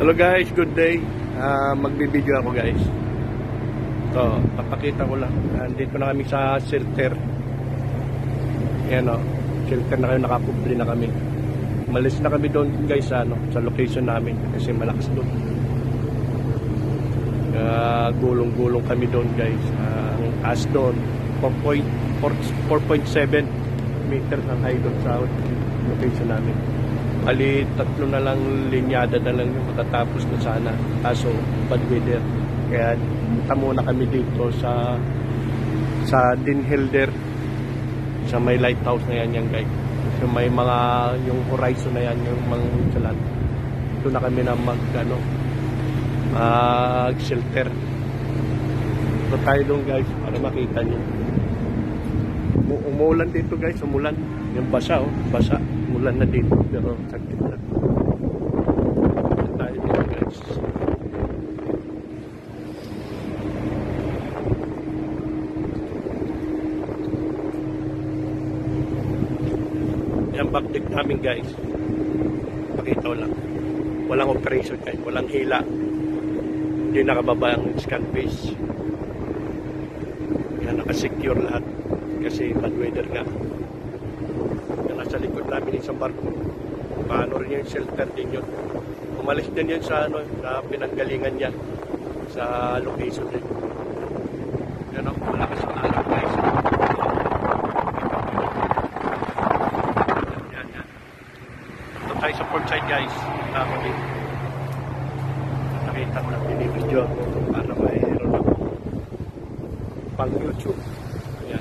Hello guys, good day. Magbibideo ako guys. So, papakita ko lang. Dito na kami sa shelter. Ayan o, shelter na kami, nakakubli na kami. Malis na kami doon guys sa location namin kasi malakas doon. Gulong-gulong kami doon guys. Ang taas doon, 4.7 meters ang high doon sa location namin. Ali, tatlo na lang linyada na lang yung matatapos na sana. Kaso, bad weather. Kaya, punta muna kami dito sa Dinhilder. Sa may lighthouse na yan guys. So, may mga, yung horizon na yan, yung mga salat. Ito na kami na mag-shelter. So, tayo doon guys, para makita nyo. Umulan dito guys, umulan. Yung basa basa. Umulan na dito, pero sakit na. Tayo dito guys. Yan backdeck namin guys. Pakita ko lang. Walang operation guys, walang hila. Hindi nakababa ang scan face. Yan, nakasecure lahat. Kasi bad weather nga. Yan, nasa likod namin isang barko. Paano rin yung shelter din yun. Umalis din yun sa, sa pinanggalingan niya. Sa location din. Yan o, malakas ang alak guys. Yan. Ito tayo sa port side guys. Ako din. Nakita ko lang binibidyo ako para mayroon ako pang YouTube. Yan.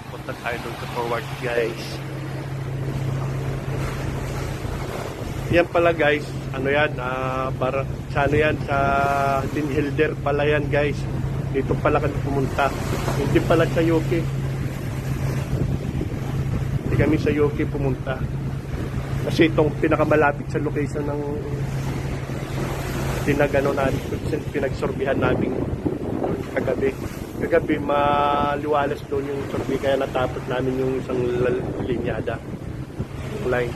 Punta tayo doon sa forward guys. Yan pala guys, para sa sa Dinhilder pala yan guys. Dito pala kami pumunta. Hindi pala sa UK. Hindi kami sa UK pumunta. Kasi itong pinakamalapit sa location ng pinagsorbihan namin kagabi. Kagabi maliwalas doon yung sorbi, kaya natapos namin yung isang linyada. Yung line.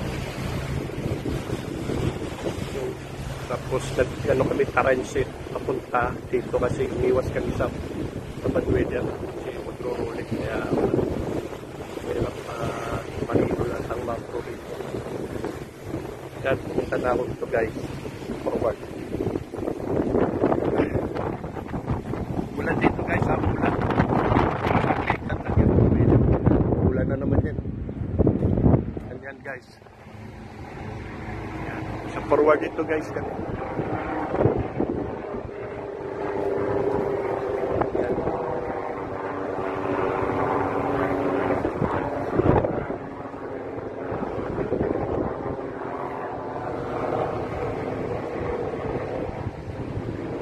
Tapos kami transit papunta dito kasi iniwas kami sa bad weather kasi magro-rolling kaya mahilo lang ang makro dito. Kaya pumunta na ako dito guys, forward. Ulan dito guys, ulan. Ulan na naman yan. Ganyan guys. Sa forward dito guys kami.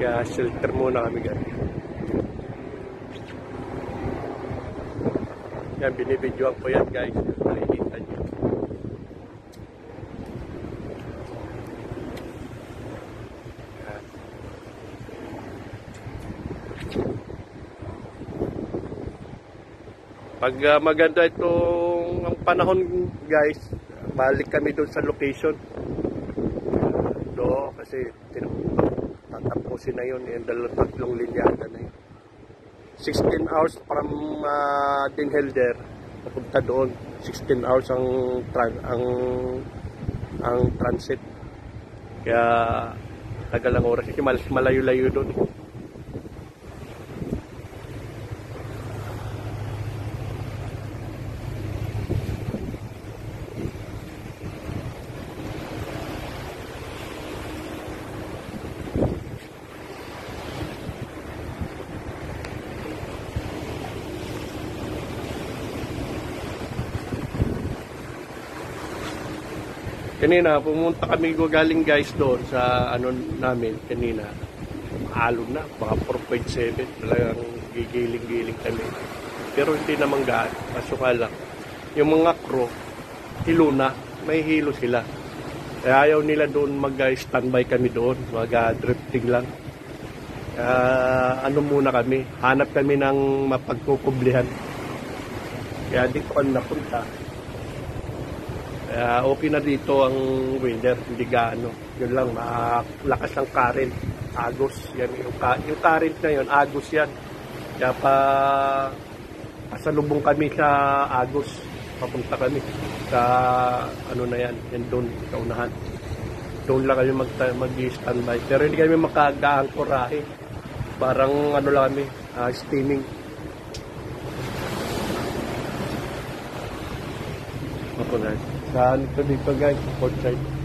Kaya shelter muna kami guys. Yan, binibidyoan ko yan guys. Makikita nyo. Yan. Pag maganda itong ang panahon guys, balik kami doon sa location. Do kasi tatapusin na yun, yung tatlong linyada na yun. 16 hours from Dinhilder papunta doon. 16 hours ang transit. Kaya tagal ang oras kasi malayo-layo doon. Kanina, pumunta kami galing guys doon sa namin kanina. Alon na, baka 4.7. Talagang gigiling-giling kami. Pero hindi naman gaan. Masuka lang. Yung mga crew, hilo na. May hilo sila. Kaya ayaw nila doon mag-standby kami doon. Mag-drifting lang. Muna kami. Hanap kami ng mapagkukublihan. Kaya dito kami napunta. Kaya okay na dito ang weather, hindi gaano. Yun lang, malakas ang current, agos. Yan, yung current na yun, agos yan. Kaya pasalubong kami sa agos. Papunta kami sa ano na yan, yan doon, sa unahan. Doon lang kami mag-standby. Pero hindi kami makagaangkorahe. Parang ano lang kami, steaming. Ako na. Saan ito dito guys? Outside.